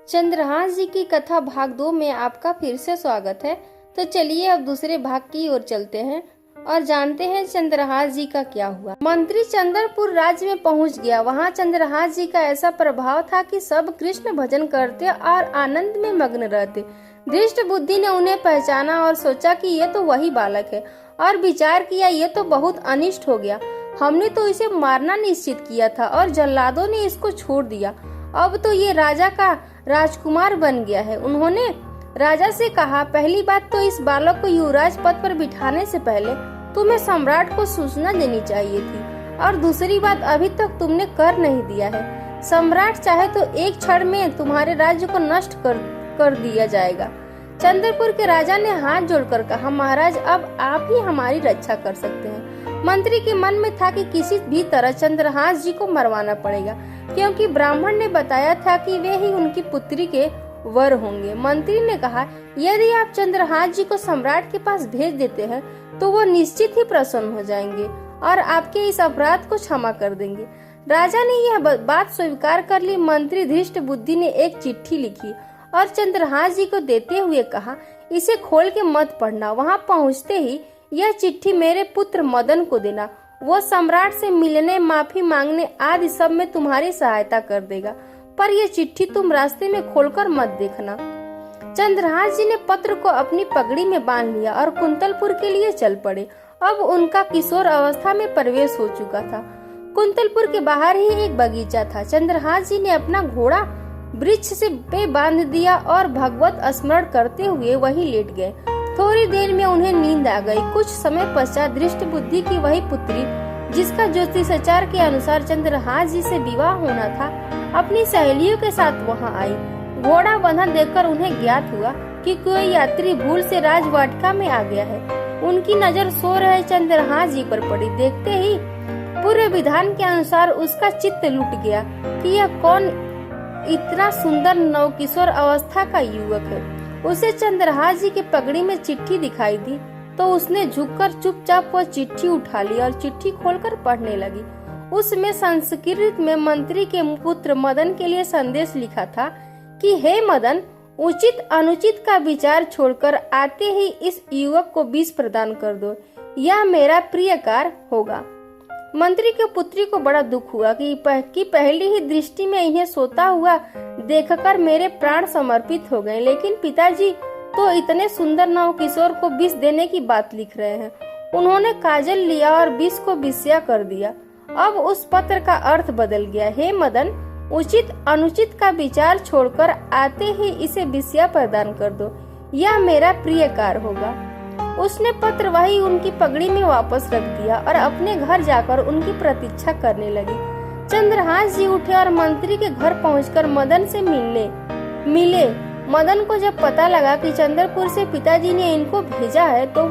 चंद्रहास जी की कथा भाग 2 में आपका फिर से स्वागत है। तो चलिए अब दूसरे भाग की ओर चलते हैं और जानते हैं चंद्रहास जी का क्या हुआ। मंत्री चंद्रपुर राज्य में पहुंच गया। वहां चंद्रहास जी का ऐसा प्रभाव था कि सब कृष्ण भजन करते और आनंद में मग्न रहते। दृष्ट बुद्धि ने उन्हें पहचाना और सोचा कि ये तो वही बालक है और विचार किया ये तो बहुत अनिष्ट हो गया। हमने तो इसे मारना निश्चित किया था और जल्लादों ने इसको छोड़ दिया। अब तो ये राजा का राजकुमार बन गया है। उन्होंने राजा से कहा, पहली बात तो इस बालक को युवराज पद पर बिठाने से पहले तुम्हें सम्राट को सूचना देनी चाहिए थी और दूसरी बात अभी तक तुमने कर नहीं दिया है। सम्राट चाहे तो एक क्षण में तुम्हारे राज्य को नष्ट कर दिया जाएगा। चंद्रपुर के राजा ने हाथ जोड़कर कहा, महाराज अब आप ही हमारी रक्षा कर सकते हैं। मंत्री के मन में था कि किसी भी तरह चंद्रहास जी को मरवाना पड़ेगा, क्योंकि ब्राह्मण ने बताया था कि वे ही उनकी पुत्री के वर होंगे। मंत्री ने कहा, यदि आप चंद्रहास जी को सम्राट के पास भेज देते हैं तो वो निश्चित ही प्रसन्न हो जाएंगे और आपके इस अपराध को क्षमा कर देंगे। राजा ने यह बात स्वीकार कर ली। मंत्री धृष्ट बुद्धि ने एक चिट्ठी लिखी और चंद्रहास जी को देते हुए कहा, इसे खोल के मत पढ़ना। वहां पहुंचते ही यह चिट्ठी मेरे पुत्र मदन को देना। वो सम्राट से मिलने, माफी मांगने आदि सब में तुम्हारी सहायता कर देगा, पर यह चिट्ठी तुम रास्ते में खोलकर मत देखना। चंद्रहास जी ने पत्र को अपनी पगड़ी में बांध लिया और कुंतलपुर के लिए चल पड़े। अब उनका किशोर अवस्था में प्रवेश हो चुका था। कुंतलपुर के बाहर ही एक बगीचा था। चंद्रहास जी ने अपना घोड़ा वृक्ष से पे बांध दिया और भगवत स्मरण करते हुए वहीं लेट गए। थोड़ी देर में उन्हें नींद आ गई। कुछ समय पश्चात दृष्ट बुद्धि की वही पुत्री, जिसका ज्योतिषाचार के अनुसार चंद्रहास जी से विवाह होना था, अपनी सहेलियों के साथ वहां आई। घोड़ा बंधा देखकर उन्हें ज्ञात हुआ कि कोई यात्री भूल से राजवाटिका में आ गया है। उनकी नजर सो रहे चंद्रहास जी पर पड़ी। देखते ही पूर्व विधान के अनुसार उसका चित्त लुट गया कि यह कौन इतना सुंदर नवकिशोर अवस्था का युवक है। उसे चंद्रहास जी के पगड़ी में चिट्ठी दिखाई दी तो उसने झुककर चुपचाप वह चिट्ठी उठा ली और चिट्ठी खोलकर पढ़ने लगी। उसमें संस्कृत में मंत्री के पुत्र मदन के लिए संदेश लिखा था कि हे मदन, उचित अनुचित का विचार छोड़कर आते ही इस युवक को विष प्रदान कर दो, यह मेरा प्रिय कार्य होगा। मंत्री के पुत्री को बड़ा दुख हुआ कि पहली ही दृष्टि में इन्हें सोता हुआ देखकर मेरे प्राण समर्पित हो गए, लेकिन पिताजी तो इतने सुंदर नवकिशोर को विष देने की बात लिख रहे हैं। उन्होंने काजल लिया और विष को विषया कर दिया। अब उस पत्र का अर्थ बदल गया। हे मदन, उचित अनुचित का विचार छोड़कर आते ही इसे विषया प्रदान कर दो, यह मेरा प्रिय कार्य होगा। उसने पत्र वही उनकी पगड़ी में वापस रख दिया और अपने घर जाकर उनकी प्रतीक्षा करने लगी। चंद्रहास जी उठे और मंत्री के घर पहुंचकर मदन से मिले। मदन को जब पता लगा कि चंद्रपुर से पिताजी ने इनको भेजा है तो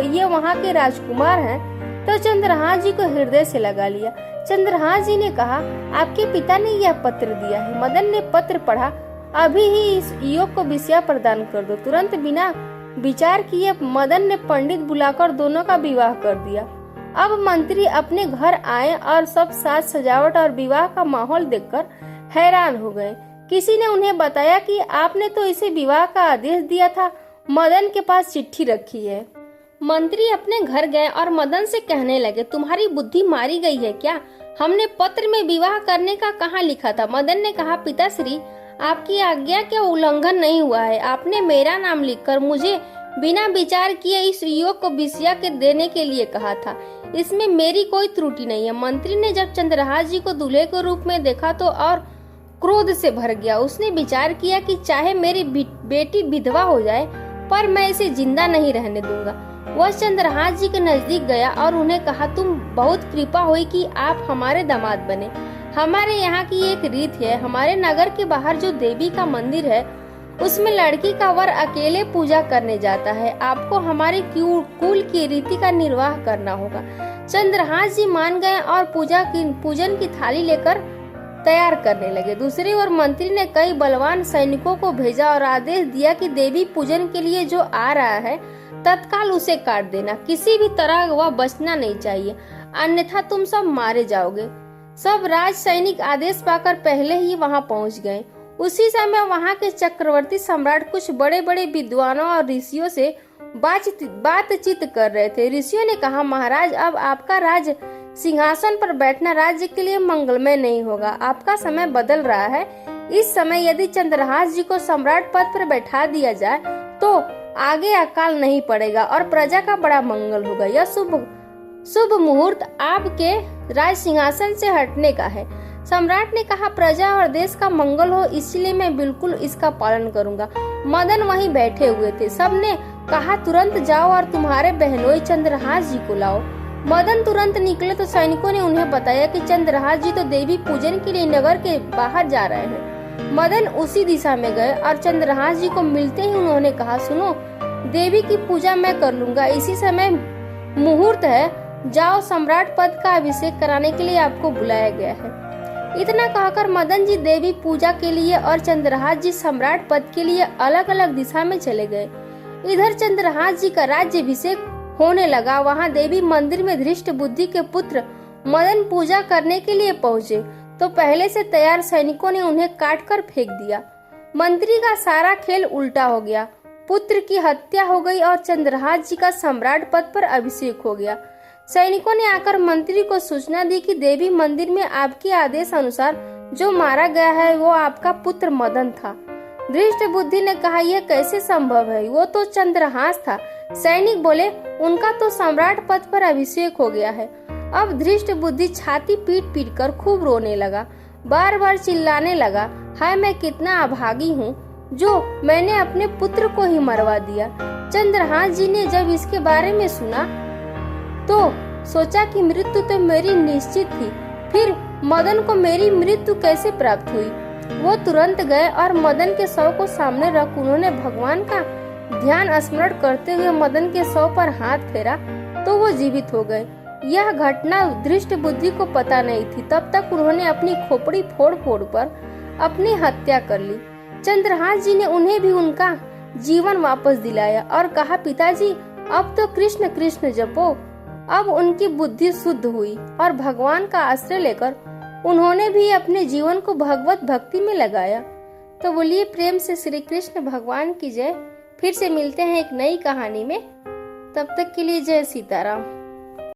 ये वहाँ के राजकुमार हैं, तो चंद्रहास जी को हृदय से लगा लिया। चंद्रहास जी ने कहा, आपके पिता ने यह पत्र दिया है। मदन ने पत्र पढ़ा, अभी ही इस युवक को विषया प्रदान कर दो। तुरंत बिना विचार किए मदन ने पंडित बुलाकर दोनों का विवाह कर दिया। अब मंत्री अपने घर आए और सब साज सजावट और विवाह का माहौल देखकर हैरान हो गए। किसी ने उन्हें बताया कि आपने तो इसे विवाह का आदेश दिया था, मदन के पास चिट्ठी रखी है। मंत्री अपने घर गए और मदन से कहने लगे, तुम्हारी बुद्धि मारी गई है क्या? हमने पत्र में विवाह करने का कहाँ लिखा था? मदन ने कहा, पिताश्री, आपकी आज्ञा का उल्लंघन नहीं हुआ है। आपने मेरा नाम लिखकर मुझे बिना विचार किए इस युवक को विषया के देने के लिए कहा था। इसमें मेरी कोई त्रुटि नहीं है। मंत्री ने जब चंद्रहास जी को दूल्हे के रूप में देखा तो और क्रोध से भर गया। उसने विचार किया कि चाहे मेरी बेटी विधवा हो जाए, पर मैं इसे जिंदा नहीं रहने दूंगा। वह चंद्रहास जी के नजदीक गया और उन्हें कहा, तुम बहुत कृपा हुई कि आप हमारे दामाद बने। हमारे यहाँ की एक रीत है, हमारे नगर के बाहर जो देवी का मंदिर है उसमें लड़की का वर अकेले पूजा करने जाता है। आपको हमारे कुल की रीति का निर्वाह करना होगा। चंद्रहास जी मान गए और पूजन की थाली लेकर तैयार करने लगे। दूसरी ओर मंत्री ने कई बलवान सैनिकों को भेजा और आदेश दिया कि देवी पूजन के लिए जो आ रहा है तत्काल उसे काट देना। किसी भी तरह वह बचना नहीं चाहिए, अन्यथा तुम सब मारे जाओगे। सब राज सैनिक आदेश पाकर पहले ही वहां पहुंच गए। उसी समय वहां के चक्रवर्ती सम्राट कुछ बड़े बड़े विद्वानों और ऋषियों से बातचीत कर रहे थे। ऋषियों ने कहा, महाराज, अब आपका राज सिंहासन पर बैठना राज्य के लिए मंगलमय नहीं होगा। आपका समय बदल रहा है। इस समय यदि चंद्रहास जी को सम्राट पद पर बैठा दिया जाए तो आगे अकाल नहीं पड़ेगा और प्रजा का बड़ा मंगल होगा। यह शुभ मुहूर्त आपके राज सिंहासन से हटने का है। सम्राट ने कहा, प्रजा और देश का मंगल हो, इसलिए मैं बिल्कुल इसका पालन करूंगा। मदन वहीं बैठे हुए थे। सबने कहा, तुरंत जाओ और तुम्हारे बहनोई चंद्रहास जी को लाओ। मदन तुरंत निकले तो सैनिकों ने उन्हें बताया कि चंद्रहास जी तो देवी पूजन के लिए नगर के बाहर जा रहे हैं। मदन उसी दिशा में गए और चंद्रहास जी को मिलते ही उन्होंने कहा, सुनो, देवी की पूजा मैं कर लूंगा, इसी समय मुहूर्त है, जाओ, सम्राट पद का अभिषेक कराने के लिए आपको बुलाया गया है। इतना कहकर मदन जी देवी पूजा के लिए और चंद्रहास जी सम्राट पद के लिए अलग अलग दिशा में चले गए। इधर चंद्रहास जी का राज्याभिषेक होने लगा। वहां देवी मंदिर में धृष्ट बुद्धि के पुत्र मदन पूजा करने के लिए पहुंचे तो पहले से तैयार सैनिकों ने उन्हें काट कर फेंक दिया। मंत्री का सारा खेल उल्टा हो गया। पुत्र की हत्या हो गई और चंद्रहास जी का सम्राट पद पर अभिषेक हो गया। सैनिकों ने आकर मंत्री को सूचना दी कि देवी मंदिर में आपके आदेश अनुसार जो मारा गया है वो आपका पुत्र मदन था। धृष्ट बुद्धि ने कहा, यह कैसे संभव है? वो तो चंद्रहास था। सैनिक बोले, उनका तो सम्राट पद पर अभिषेक हो गया है। अब धृष्ट बुद्धि छाती पीट पीट कर खूब रोने लगा, बार बार चिल्लाने लगा, हाय मैं कितना अभागी हूँ जो मैंने अपने पुत्र को ही मरवा दिया। चंद्रहास जी ने जब इसके बारे में सुना तो सोचा कि मृत्यु तो मेरी निश्चित थी, फिर मदन को मेरी मृत्यु कैसे प्राप्त हुई? वो तुरंत गए और मदन के शव को सामने रख उन्होंने भगवान का ध्यान स्मरण करते हुए मदन के शव पर हाथ फेरा तो वो जीवित हो गए। यह घटना धृष्ट बुद्धि को पता नहीं थी। तब तक उन्होंने अपनी खोपड़ी फोड़ फोड़ पर अपनी हत्या कर ली। चंद्रहास जी ने उन्हें भी उनका जीवन वापस दिलाया और कहा, पिताजी अब तो कृष्ण कृष्ण जपो। अब उनकी बुद्धि शुद्ध हुई और भगवान का आश्रय लेकर उन्होंने भी अपने जीवन को भगवत भक्ति में लगाया। तो बोलिए प्रेम से श्री कृष्ण भगवान की जय। फिर से मिलते हैं एक नई कहानी में। तब तक के लिए जय सीताराम।